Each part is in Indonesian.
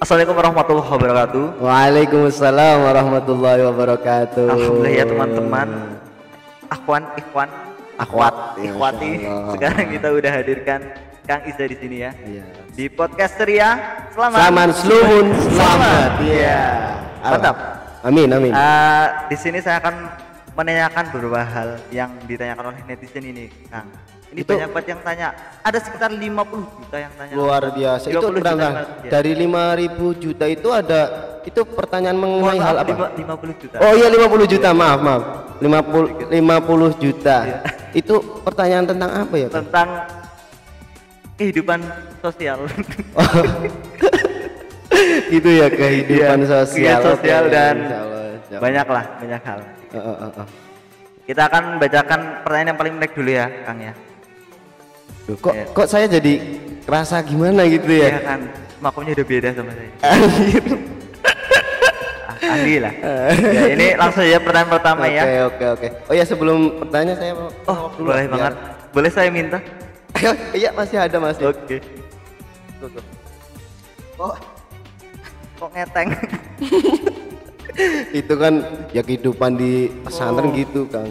Assalamualaikum warahmatullahi wabarakatuh. Waalaikumsalam warahmatullahi wabarakatuh. Alhamdulillah ya teman-teman. Ikhwan, Akhwat, ikhwati. insyaallah. Sekarang kita udah hadirkan Kang Iza di sini ya. Iya. Di podcast Ceria. Selamat slumun, selamat. Iya. Mantap. Amin, amin. Di sini saya akan menanyakan beberapa hal yang ditanyakan oleh netizen ini, Kang. Ini Itu- banyak banget yang tanya. Ada sekitar 50 juta yang tanya. Luar biasa. Itu 50 juta berapa? ya. Dari 5.000 juta itu ada itu pertanyaan mengenai hal apa? 50 juta. Oh iya 50 juta, maaf. 50 juta. Iya. Itu pertanyaan tentang apa ya, Kang? Tentang kehidupan sosial. Gitu ya, kehidupan Iya, sosial. kegiatan sosial Oke, dan insyaallah. banyak hal. Kita akan bacakan pertanyaan yang paling menarik dulu ya, Kang ya. Loh, kok Iya. kok saya jadi kerasa gimana gitu ya? Iya kan, makumnya udah beda sama saya. Anjir. Andi lah. Ya, ini langsung aja pertanyaan pertama ya. Oke. Oh ya, sebelum pertanyaan saya mau Oh, jawab dulu, boleh biar- banget. Boleh saya minta? Iya, masih ada, masih. Oke. Tuh. Oh, kok ngeteng? Itu kan ya kehidupan di pesantren Oh. gitu, Kang.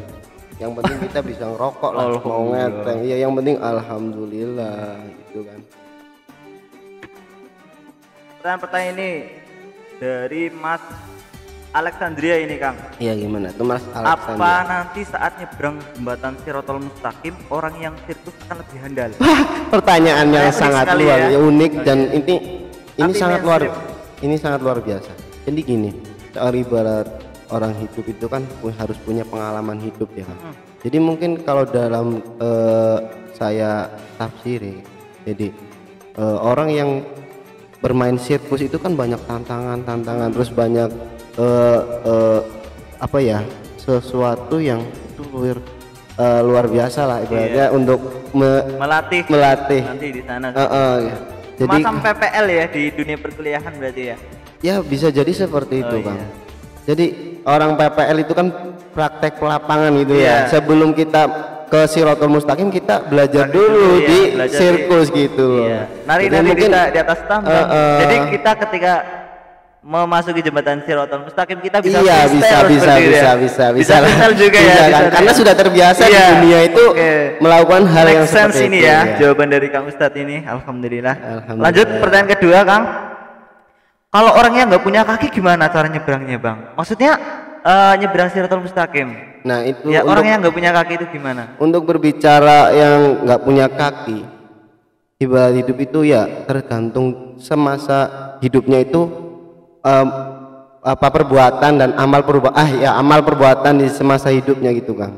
Yang penting kita bisa ngerokok lah, mau Alhamdulillah. ngeteng. Iya, yang penting alhamdulillah gitu kan. Pertanyaan ini dari Mas Alexandria ini, Kang. Iya, gimana tuh, Mas Apa Alexander? nanti saat nyebrang jembatan Shirotol Mustaqim orang yang sirkus akan lebih handal? Pertanyaan yang Unik sangat sekali luar ya. unik dan ini Tapi sangat mainstream. ini sangat luar biasa. Jadi gini, soal ibarat orang hidup itu kan harus punya pengalaman hidup ya kan. Jadi mungkin kalau dalam saya tafsiri, jadi orang yang bermain sirkus itu kan banyak tantangan terus banyak apa ya, sesuatu yang itu luar biasa lah ibaratnya untuk Melatih nanti di sana. ya. Jadi Semacam PPL ya di dunia perkuliahan berarti ya. ya bisa jadi seperti itu, Oh, Kang. iya. Jadi orang PPL itu kan praktek lapangan gitu Iya. ya. Sebelum kita ke Shirotol Mustaqim kita belajar Belajar dulu dulu, di ya, belajar sirkus gitu loh. Iya. Nari Jadi mungkin di atas tambang. Jadi kita ketika memasuki jembatan Shirotol Mustaqim kita bisa iya freestyle bisa seperti itu ya. bisa freestyle juga Bisa ya. kan? bisa Karena ya. sudah terbiasa Iya. di dunia itu Oke. melakukan hal Make yang sense seperti ini itu, ya, jawaban dari Kang Ustadz ini. Alhamdulillah. Alhamdulillah. Lanjut pertanyaan kedua, Kang. Kalau orangnya nggak punya kaki gimana cara nyebrangnya, Bang? Maksudnya nyebrang Shirotol Mustaqim. Nah, itu Ya, untuk orang yang nggak punya kaki itu gimana? untuk berbicara yang nggak punya kaki, ibarat hidup itu ya tergantung semasa hidupnya itu apa perbuatan dan amal perbuatan di semasa hidupnya gitu, Kang.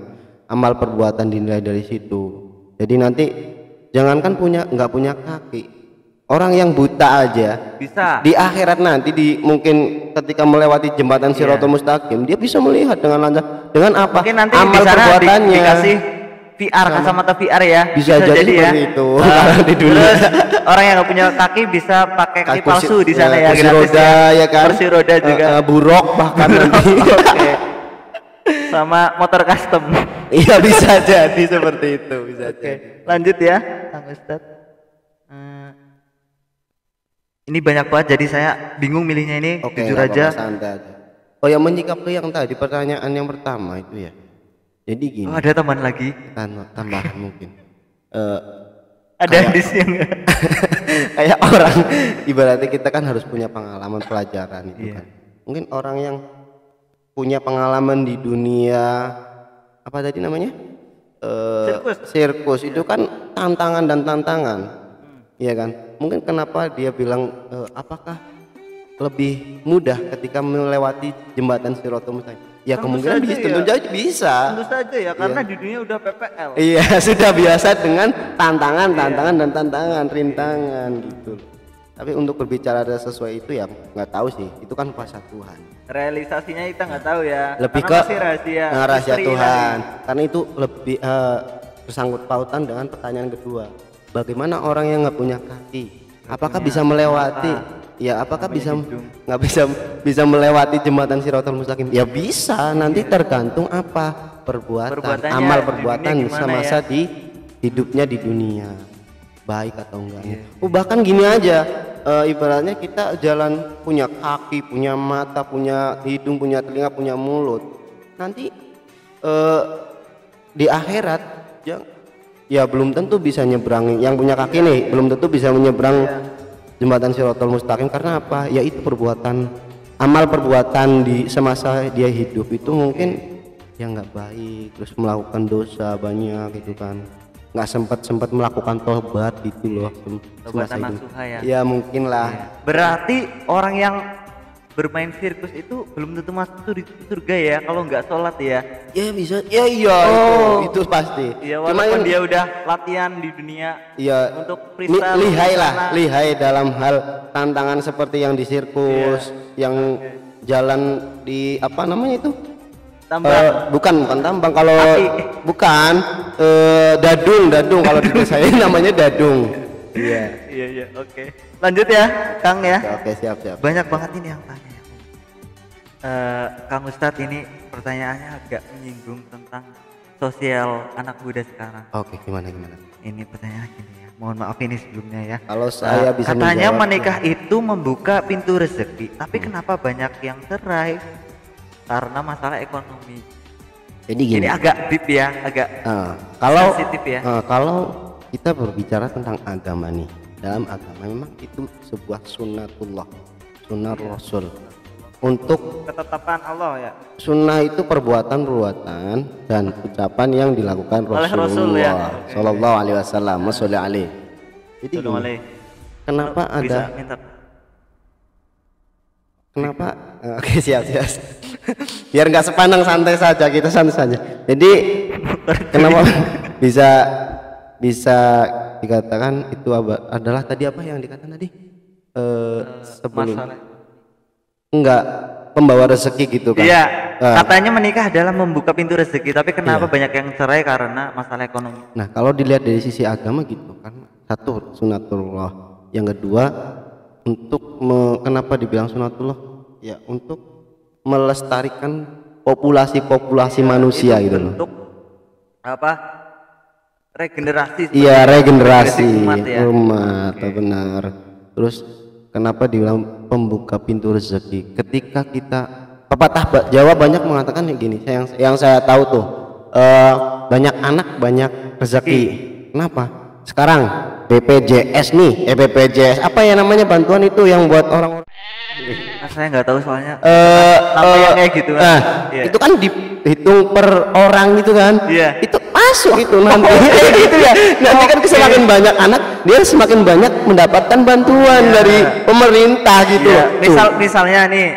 Amal perbuatan dinilai dari situ. Jadi nanti jangankan nggak punya kaki, orang yang buta aja Bisa. di akhirat nanti mungkin ketika melewati jembatan Shirotol Mustaqim dia bisa melihat dengan lancar, dengan apa? Mungkin nanti amal di sana perbuatannya. dikasih VR, kacamata VR ya. Bisa jadi ya. seperti itu. Eh, Di dunia. Terus orang yang nggak punya kaki bisa pakai kaki palsu di sana ya, kursi gratis roda ya kan, Kursi roda juga. buruk bahkan nanti. Oke. Sama motor custom. Iya, bisa jadi seperti itu, bisa Oke, jadi. lanjut ya, Kang Ustadz. Ini banyak banget jadi saya bingung milihnya ini. Oke, Jujur nggak aja. apa-apa, santai aja. Oh ya, menyikapi yang tadi pertanyaan yang pertama itu ya. Jadi gini, Oh, ada teman lagi. tambahan mungkin. Ada Kayak- di sini. Kayak orang ibaratnya kita kan harus punya pengalaman pelajaran itu Iya. kan. Mungkin orang yang punya pengalaman di dunia apa tadi namanya? Sirkus itu kan tantangan dan tantangan. Iya kan? Mungkin kenapa dia bilang apakah lebih mudah ketika melewati jembatan Shirotol Mustaqim? Ya Tentu kemungkinan saja bisa, ya. tentu saja bisa. Tentu saja ya, karena di dunia udah PPL. Iya, sudah biasa dengan tantangan dan tantangan, rintangan gitu. Tapi untuk berbicara ada sesuai itu ya nggak tahu sih, itu kan kuasa Tuhan. Realisasinya kita nggak tahu ya. Lebih karena ke masih rahasia. rahasia Misteri Tuhan. tadi. Karena itu lebih bersangkut pautan dengan pertanyaan kedua. Bagaimana orang yang nggak punya kaki? Apakah bisa melewati? Ya, apakah bisa nggak bisa melewati jembatan Shirotol Mustaqim? Ya bisa, nanti tergantung apa perbuatan, Perbuatannya amal di perbuatan dunia gimana semasa ya? di hidupnya di dunia, baik atau enggaknya. Bahkan gini aja, ibaratnya kita jalan punya kaki, punya mata, punya hidung, punya telinga, punya mulut. Nanti di akhirat ya belum tentu bisa nyebrang. Yang punya kaki nih belum tentu bisa menyeberang jembatan Shiratal Mustaqim. Karena apa? Ya itu amal perbuatan di semasa dia hidup itu mungkin yang nggak baik, terus melakukan dosa banyak gitu kan, nggak sempat melakukan tobat gitu loh semasa hidup. Ya mungkin lah. Berarti orang yang bermain sirkus itu belum tentu masuk di surga ya kalau nggak sholat ya. Ya bisa, ya iya. Itu pasti. Ya, walaupun dia udah latihan di dunia ya untuk freestyle, lihai dalam hal tantangan seperti yang di sirkus, yang jalan di apa namanya itu, tambang. Bukan tambang, kalau bukan dadung kalau di desa saya namanya dadung. Iya, oke. Lanjut ya Kang ya. Oke, siap. Banyak banget ini yang tanya. Kang Ustadz, ini pertanyaannya agak menyinggung tentang sosial anak muda sekarang. Oke, gimana? Ini pertanyaan gini ya. Mohon maaf ini sebelumnya ya. Kalau saya bisa katanya menikah itu membuka pintu rezeki, tapi kenapa banyak yang cerai? Karena masalah ekonomi. Jadi gini. Ini agak deep ya, agak sensitif ya. Kalau kita berbicara tentang agama nih, dalam agama memang itu sebuah sunnatullah, sunnah Rasul. Untuk ketetapan Allah ya. Sunnah itu perbuatan dan ucapan yang dilakukan Rasulullah Sallallahu Alaihi Wasallam. Jadi kenapa ada? Kenapa? Oke, siap. Biar nggak sepandang, santai saja, kita santai saja. Jadi kenapa bisa dikatakan itu adalah tadi apa yang dikatakan tadi? Sebelum enggak pembawa rezeki gitu kan. Iya, katanya menikah adalah membuka pintu rezeki, tapi kenapa banyak yang cerai karena masalah ekonomi? Nah, kalau dilihat dari sisi agama gitu kan, satu sunatullah, yang kedua kenapa dibilang sunatullah? Ya untuk melestarikan populasi manusia gitu loh. Untuk apa? Regenerasi. Iya, regenerasi umat, benar. Terus kenapa dibilang pembuka pintu rezeki? Ketika kita pepatah Jawa banyak mengatakan gini, yang saya tahu tuh, banyak anak banyak rezeki. Kenapa? Sekarang BPJS nih, BPJS apa ya namanya, bantuan itu yang buat orang-orang. Saya nggak tahu soalnya. Namanya kayak gitu kan. Itu kan dihitung per orang gitu kan. Itu masuk itu nanti. Gitu ya. Nanti kan semakin banyak anak, dia semakin banyak mendapatkan bantuan dari pemerintah gitu. Misalnya nih,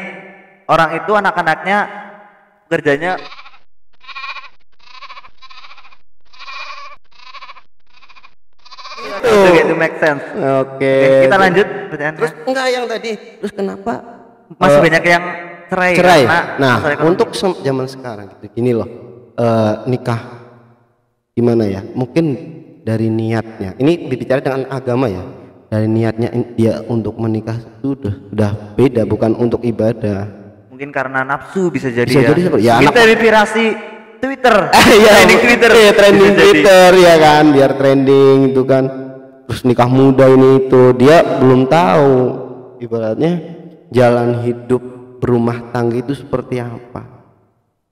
orang itu anak-anaknya kerjanya itu make sense. Oke. Kita lanjut pertanyaan. Terus enggak yang tadi. Terus kenapa masih banyak yang cerai? Nah, untuk zaman sekarang gitu, gini loh. Nikah gimana ya? Mungkin dari niatnya. Ini bicara dengan agama ya. Dari niatnya dia untuk menikah itu udah beda, bukan untuk ibadah. Mungkin karena nafsu bisa jadi ya. Kita inspirasi Twitter. Trending Twitter ya kan, biar trending itu kan. Terus nikah muda ini itu, dia belum tahu ibaratnya jalan hidup berumah tangga itu seperti apa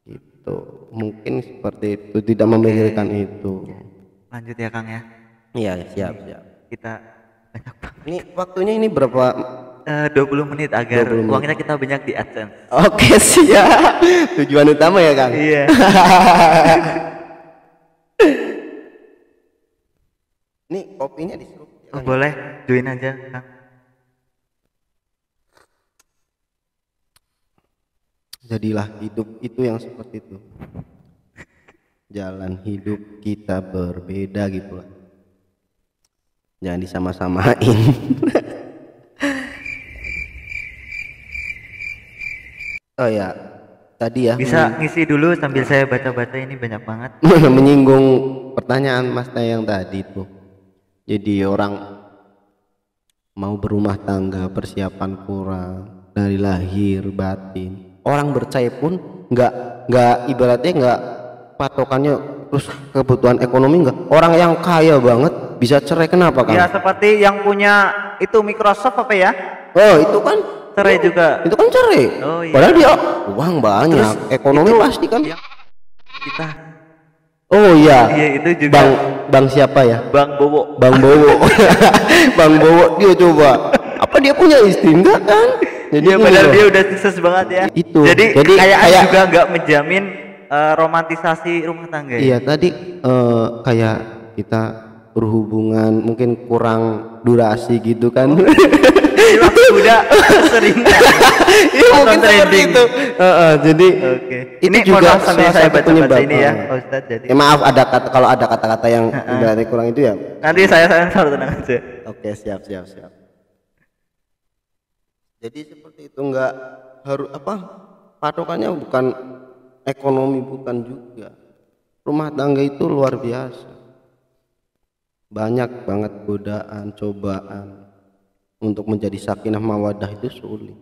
gitu. Mungkin seperti itu, tidak memikirkan itu. Lanjut ya Kang ya. Iya, siap. Kita banyak banget. Ini waktunya ini berapa? 20 menit agar uangnya kita banyak di AdSense. Oke, siap. Tujuan utama ya Kang. Iya. Nih kopinya disuruh. Boleh, join aja Kang. Jadilah hidup itu yang seperti itu. Jalan hidup kita berbeda gitu lah. Jangan disama-samain. Oh ya, tadi ya. Bisa ngisi dulu sambil saya baca-baca, ini banyak banget. Menyinggung pertanyaan Mas yang tadi tuh. Jadi orang mau berumah tangga, persiapan kurang dari lahir batin. Orang bercerai pun nggak ibaratnya nggak patokannya terus kebutuhan ekonomi, nggak. Orang yang kaya banget bisa cerai, kenapa kan? Ya seperti yang punya itu Microsoft apa ya? Oh, itu kan Cerai juga. itu kan cerai. Oh, iya. Padahal dia uang banyak, Terus ekonomi itu pasti kan. Kita. Oh iya. Iya, itu juga. Bang siapa ya? Bang Bowo. Bang Bowo. Bang Bowo dia coba. Apa dia punya istri enggak kan? Jadi Iya, gini padahal loh. dia udah sukses banget ya. Itu. Jadi kayak juga nggak menjamin romantisasi rumah tangga. iya tadi kayak kita berhubungan mungkin kurang durasi gitu kan. Waktu udah sering. Iya mungkin seperti itu. Jadi Oke. itu Ini juga mohon sambil salah saya satu baca penyebab. ini ya, Pak Ustadz. Jadi Maaf kalau ada kata-kata yang berarti kurang itu ya. nanti saya selalu tenang aja. Oke, siap. Jadi seperti itu enggak harus apa? Patokannya bukan ekonomi bukan juga. Rumah tangga itu luar biasa. Banyak banget godaan, cobaan untuk menjadi sakinah mawaddah itu sulit.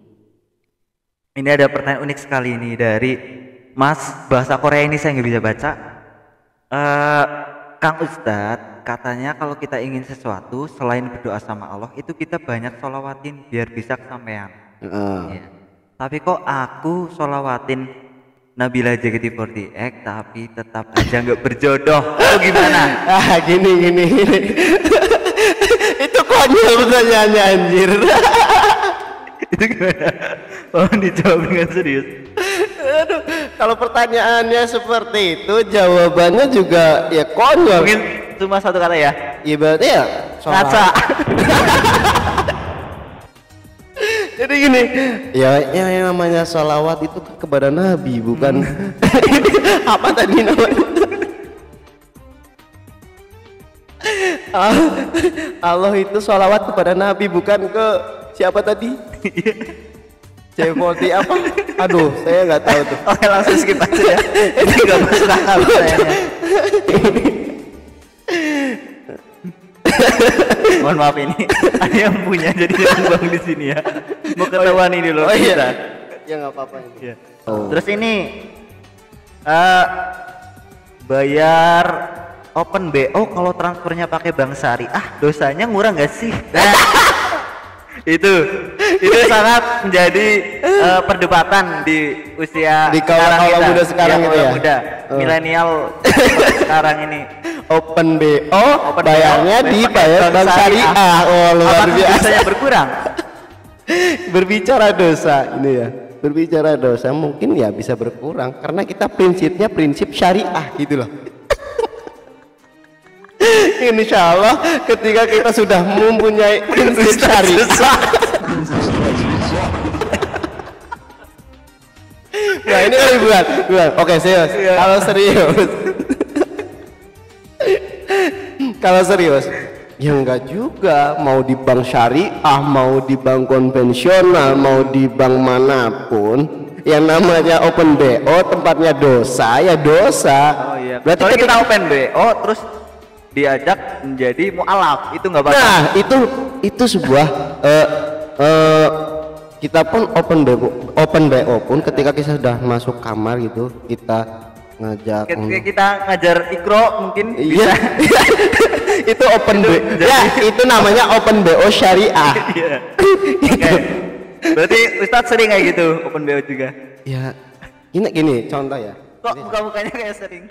Ini ada pertanyaan unik sekali ini dari Mas, bahasa Korea ini saya nggak bisa baca. Kang Ustadz, katanya kalau kita ingin sesuatu selain berdoa sama Allah itu kita banyak sholawatin biar bisa kesampaian. Iya. Tapi kok aku sholawatin Nabila JKT48 tapi tetap aja nggak berjodoh. Oh gimana? Gini. Itu konyol pertanyaannya anjir. Itu gimana? Oh dijawab dengan serius. Aduh, kalau pertanyaannya seperti itu jawabannya juga ya konyol. Mungkin cuma satu kata ya. Ibaratnya ya Ngaca. Jadi gini, ya yang namanya sholawat itu kan kepada Nabi bukan apa tadi namanya? Allah itu sholawat kepada Nabi bukan ke siapa tadi? C40 apa? Aduh, saya nggak tahu tuh. Oke langsung skip aja ya. Ini nggak masuk akal kayaknya. Mohon maaf ini ada yang punya jadi jangan bang di sini ya. Mau ketahuan ini loh. Oh iya. Kita. Ya nggak apa-apa ini. Iya. Oh. Terus ini bayar open BO kalau transfernya pakai bank syariah dosanya ngurang nggak sih? Nah, itu sangat menjadi perdebatan di usia Di kaula muda sekarang itu ya? Muda, milenial sekarang ini. Open BO bayarnya BO, dibayar bank syariah. Oh luar Apakah biasa. dosanya berkurang? Berbicara dosa ini ya. Berbicara dosa mungkin ya bisa berkurang karena kita prinsipnya prinsip syariah gitu loh. Insya Allah ketika kita sudah mempunyai prinsip syariah. Nah ini kan buat. Oke serius. Kalau serius, ya enggak juga. Mau di bank syariah, mau di bank konvensional, mau di bank manapun, yang namanya open BO tempatnya dosa ya dosa. Oh iya. Berarti Kalau ketika kita open BO terus diajak menjadi mualaf itu nggak batal. nah itu sebuah kita pun open BO pun ketika kita sudah masuk kamar gitu kita ngajak Ketika kita ngajar ikro mungkin iya itu open BO ya itu namanya open BO syariah. Iya. Oke. Berarti Ustadz sering kayak gitu open BO juga. Ya gini contoh ya. Kok muka-mukanya kayak sering?